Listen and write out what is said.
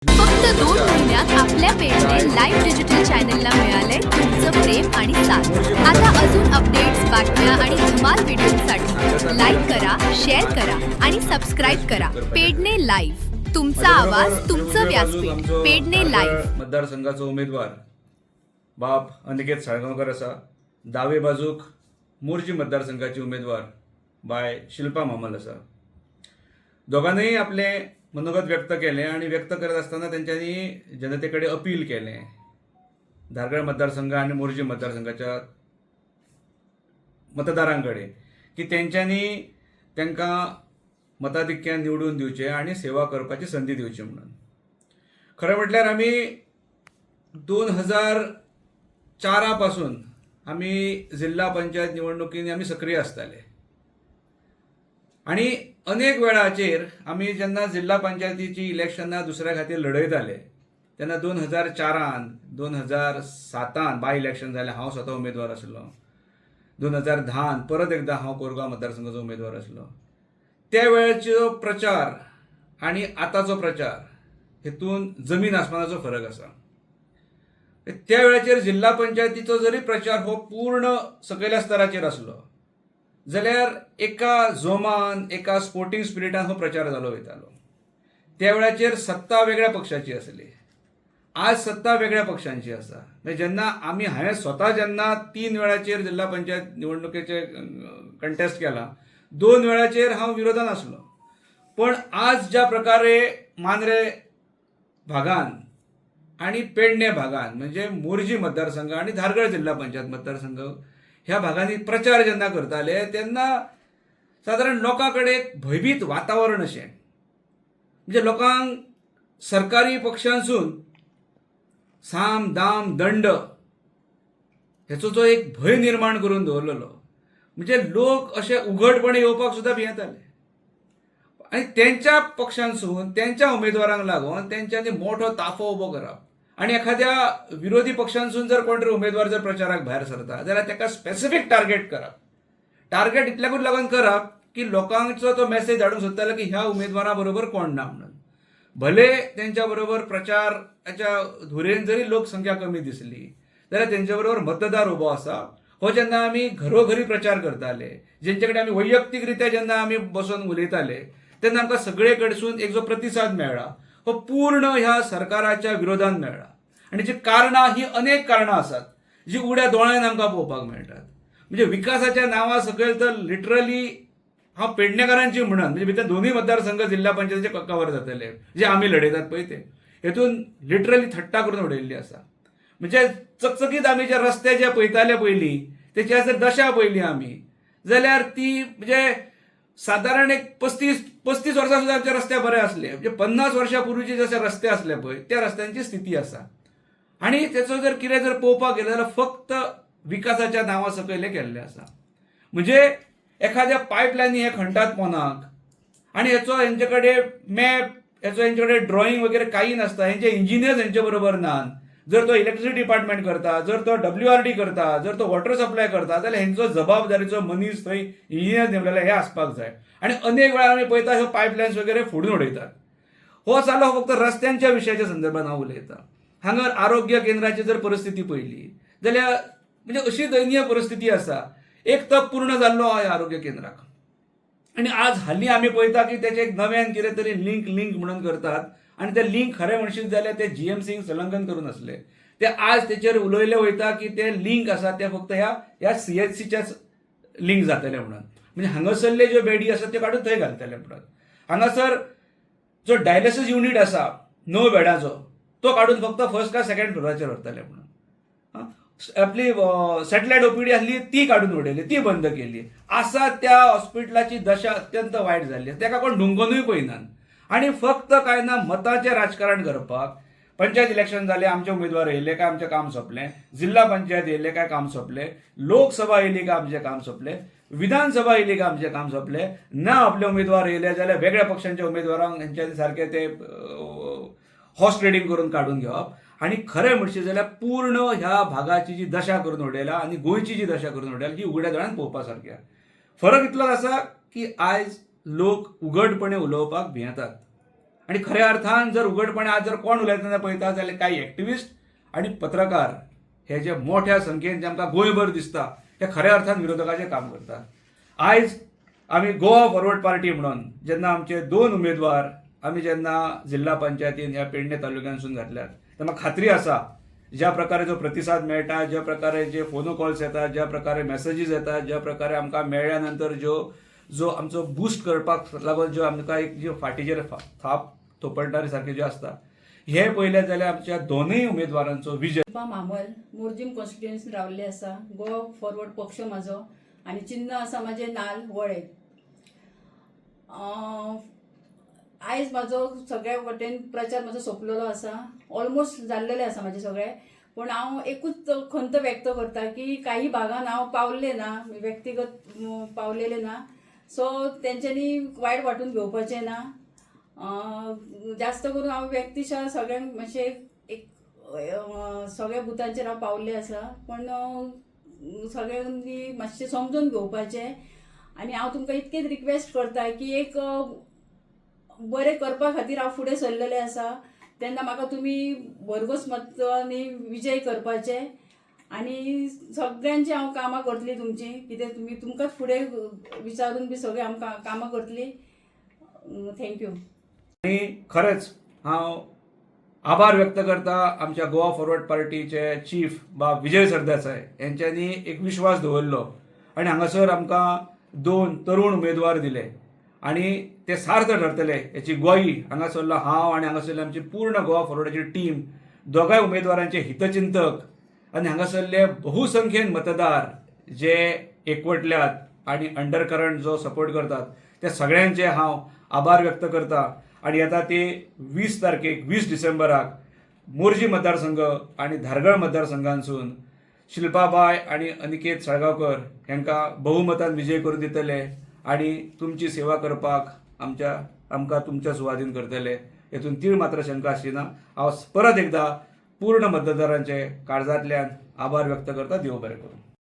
फक्त 2 महिन्यात आपल्या पेडने लाईव्ह डिजिटल चॅनलला मिळाले तुमचं प्रेम आणि साथ. आता अजून अपडेट्स, बातम्या आणि धमाल व्हिडिओसाठी लाईक करा, शेअर करा आणि सबस्क्राईब करा. पेडने लाईव्ह, तुमचा आवाज, तुमचं व्यासपीठ. पेडने लाईव्ह. मतदारसंघाचो उमेदवार बाप अनिकेत साळगांवकर असा. दावे बाजूक मोर्जी मतदारसंघाची उमेदवार बाय शिल्पा मामल असा. दोघांनीही आपले मनोगत व्यक्त केले आणि व्यक्त करत असताना त्यांच्यानी जनतेकडे अपील केले, धारगळ मतदारसंघ आणि मोर्जी मतदारसंघाच्या मतदारांकडे, की त्यांच्यानी त्यांना मताधिक्यान निवडून दिवचे आणि सेवा करपाची संधी दिवची म्हणून. खरं म्हटल्यार आम्ही 2004 पासून आम्ही जिल्हा पंचायत निवडणुकींनी आम्ही सक्रिय असताले आणि अनेक वेळाचेर आम्ही जेन्ना जिल्हा पंचायतीची इलेक्शनां दुसऱ्या खातीर लढयताले तेन्ना 2004 2007 बाय इलेक्शन जालें, हांव स्वता उमेदवार आसलो. 2010 परत एकदा हांव कोरगांव मतदारसंघाचो उमेदवार आसलो. त्या वेळाचो प्रचार आणि आतांचो प्रचार हेतून जमीन आसमानाचो फरक आसा. त्या वेळाचेर जिल्हा पंचायतीचो जरी प्रचार हो पूर्ण सकयल्या स्तराचेर आसलो जाल्यार एका जोमान, एका स्पोर्टिंग स्पिरिटान हो प्रचार जालो वयतालो. त्या वेळाचेर सत्ता वेगळ्या पक्षाची आसली, आज सत्ता वेगळ्या पक्षांची आसा. जेन्ना हांवें स्वता जेन्ना 3 वेळाचेर जिल्हा पंचायत निवडणुकेचे कंटेस्ट केला, 2 वेळाचेर हांव विरोधान आसलो. पण आज ज्या प्रकारे मांद्रे भागान आणि पेडणे भागान म्हणजे मोर्जी मतदारसंघ आणि धारगळ जिल्हा पंचायत मतदारसंघ ह्या भागांनी प्रचार जेन्ना करताले तेन्ना सादारण लोकांकडे एक भयभीत वातावरण अशें, म्हणजे लोकांक सरकारी पक्षांसून साम दाम दंड हेचो जो एक भंय निर्माण करून दवरलेलो, म्हणजे लोक अशे उघडपणे येवपाक सुद्दां भियेताले आणि त्यांच्या पक्षांसून त्यांच्या उमेदवारांक लागून त्यांच्यांनी मोठो ताफो उबो करप. आणि एखाद्या विरोधी पक्षांसून जर कोण तरी उमेदवार जर प्रचाराक भायर सरता जाल्यार ताका स्पेसिफीक टार्गेट करप. टार्गेट इतल्याकूच लागून करप की लोकांचो तो मेसेज धाडूंक सोदतालो की ह्या उमेदवारा बरोबर कोण ना म्हणून. भले त्यांच्या बरोबर प्रचाराच्या धुरेन जरी लोकसंख्या कमी दिसली जाल्यार त्यांच्या बरोबर मतदार उबो आसा. हो जेन्ना आमी घरोघरी प्रचार करताले, जेंचे कडेन आमी वैयक्तीकरित्या जेन्ना आमी बसून उलयताले तेन्ना आमकां सगळे कडसून एक जो प्रतिसाद मेळ्ळा हो पूर्ण ह्या सरकाराच्या विरोधान मेळ्ळा. आणि जी कारणां ही अनेक कारणां आसात जी उड्या दोळ्यान आमकां पळोवपाक मेळटात. म्हणजे विकासाच्या नांवा सकयल तर लिटरली हांव पेडणेकारांची म्हणन, म्हणजे भितर दोनूय मतदारसंघ जिल्हा पंचायतीचे कवर जातले जे आमी लढयतात पळय ते, हेतून लिटरली थट्टा करून उडयल्ली आसा. म्हणजे चकचकीत आमी जे रस्ते जे पळयताले पयलीं तेची जर दशा पळयली आमी जाल्यार ती म्हणजे सादारण एक 35 वर्सां सुद्दां आमचे रस्ते बरे आसले, म्हणजे 50 वर्सां पूर्वीचे जसे रस्ते आसले पळय त्या रस्त्यांची स्थिती आसा. आणि तेचो जर कितें जर पळोवपाक गेले जाल्यार फक्त विकासाच्या नांवा सकयल केल्ले आसा. म्हणजे एखाद्या पायपलायनी हे खणटात पोंदाक आणि हेचो हेंचे कडेन मॅप, हेचो हेंचे कडेन ड्रॉइंग वगैरे काही नासता, हेंचे इंजिनियर्स हेंचे बरोबर नात. जर तो इलेक्ट्रिसिटी डिपार्टमेंट करता, जर तो WRD करता, जर तो वॉटर सप्लाय करता जाल्यार हेंचो जबाबदारीचो मनीस थंय इंजिनियर नेमलेले हे आसपाक जाय. आणि अनेक वेळार आमी पळयता ह्यो पायपलायन्स वगैरे फोडून उडयतात. हो जालो फक्त रस्त्यांच्या विशयाच्या संदर्भात हांव उलयतां. हांगा आरोग्य केंद्राची जर परिस्थिती पळयली जाल्यार म्हणजे अशी दयनीय परिस्थिती आसा. एक तप पूर्ण जाल्लो ह्या आरोग्य केंद्राक आणि आज हालीं आमी पळयता की तेचे एक नव्यान कितें तरी लिंक म्हणून करतात आणि ते लिंक खरें म्हणशीत जाल्यार ते GMCक संलग्न करून आसले. ते आज तेचेर उलयले वयता की ते लिंक आसा ते फक्त ह्या CHCच्याच लिंक जातले म्हणून. म्हणजे हांगासरले ज्यो बेडी आसा त्यो काडून थंय घालतले म्हणून. हांगासर जो डायलिसीस युनिट आसा 9 बेडाचो तो काडून फक्त फर्स्ट का सेकंड फ्लोराचेर व्हरतले म्हणून. आपली सॅटेलायट OPD आसली ती काडून उडयली, ती बंद केली. आसा त्या हॉस्पिटलाची दशा अत्यंत वायट जाल्ली, तेका कोण ढुंकूनूय पळयनात. आणि फक्त काय ना मताचें राजकारण करपाक पंचायत इलेक्शन जालें आमचे उमेदवार येयले काय आमचें काम सोंपलें, जिल्हा पंचायत येयले काय काम सोंपलें, लोकसभा येयली काय आमचें काम सोंपलें, विधानसभा येयली काय आमचें काम सोंपलें ना. आपले उमेदवार येयले जाल्यार वेगळ्या पक्षांच्या उमेदवारांक हेंच्या सारके ते हॉर्स ट्रेडिंग करून काडून घेवप. आणि खरें म्हणशी जाल्यार पूर्ण ह्या भागाची जी दशा करून उडयल्या आणि गोंयची जी दशा करून उडयल्या ही उघड्या दोळ्यान पळोवपा सारकी. फरक इतलोच आसा की आयज लोक उघडपणे उलोवपाक भियेतात आणि खऱ्या अर्थान जर उघडपणे आज जर कोण उलयतना पळयता जाल्यार काही एक्टिविस्ट आणि पत्रकार हे जे मोठ्या संख्येन जे आमकां गोंयभर दिसता ते खऱ्या अर्थान विरोधकाचें काम करता. आयज आमी गोवा फॉरवर्ड पार्टी म्हणून जेन्ना आमचे 2 उमेदवार आमी जेन्ना जिल्हा पंचायतीन ह्या पेडणे तालुक्यांसून घातल्यात तेन्ना म्हाका खात्री आसा ज्या प्रकारे जो प्रतिसाद मेळटा, ज्या प्रकारे जे फोन कॉल्स येतात, ज्या प्रकारे मेसेजीस येतात, ज्या प्रकारे आमकां मेळ्ळ्या नंतर जो आमचो बूस्ट करपाक लागून जो आमकां एक जो फाटीचेर थाप थोपडणारे सारखे जे आसता हे पळयलें जाल्यार आमच्या दोनूय उमेदवारांचो विजय. मामल मोर्जीम कॉन्स्टिट्युएन्सीन रावल्ले आसा. गोवा फॉरवर्ड पक्ष म्हाजो आनी चिन्ह आसा म्हाजें नाल वळे. आयज म्हाजो सगळ्या वटेन प्रचार म्हाजो सोंपलेलो आसा. ऑलमोस्ट जाल्लेलें आसा म्हाजें सगळें. पूण हांव एकूच खंत व्यक्त करता की काही भागान हांव पावल्लें ना, व्यक्तिगत पावलेलें ना. सो तेंच्यांनी वायट वाटून घेवपाचें ना. जास्त करून हांव व्यक्तिशा सगळ्यांक मातशें एक सगळ्या बुथांचेर हांव पावल्लें आसा. पण सगळ्यांनी मातशें समजून घेवपाचें. आनी हांव तुमकां इतकेच रिक्वेस्ट करता की एक बरें करपा खातीर हांव फुडें सरलेलें आसा. तेन्ना म्हाका तुमी भरघोस मतांनी विजय करपाचे आनी सगळ्यांची हांव कामां करतली तुमची. कितें तुमकांच फुडें विचारून बी सगळें आमकां कामां करतली. थँक्यू. आणि खरेंच हांव आभार व्यक्त करता आमच्या गोवा फॉरवर्ड पार्टीचे चीफ बा विजय सरदेसाय यांच्यांनी एक विश्वास दवरलो आणि हांगासर आमकां 2 तरुण उमेदवार दिले आणि ते सार्थ ठरतले याची ग्वाही हांगासरलो हांव आणि हांगासरली आमची पूर्ण गोवा फॉरवर्डाची टीम दोगांय उमेदवारांचे हितचिंतक आणि हांगासरले बहुसंख्येन मतदार जे एकवटल्यात आणि अंडरकरंट जो सपोर्ट करतात त्या सगळ्यांचे हांव आभार व्यक्त करता. आणि येता ते 20 तारखेक 20 डिसेंबराक मोर्जी मतदारसंघ आणि धारगळ मतदारसंघांसून शिल्पाबाई आणि अनिकेत साळगांवकर हांकां बहुमतान विजय करून दितले आणि तुमची सेवा करपाक आमकां तुमच्या सुवाधीन करतले हेतून तीळ मात्र शंका आशिना. हांव परत एकदा पूर्ण मतदारांचे काळजांतल्यान आभार व्यक्त करता. देव बरें करूं.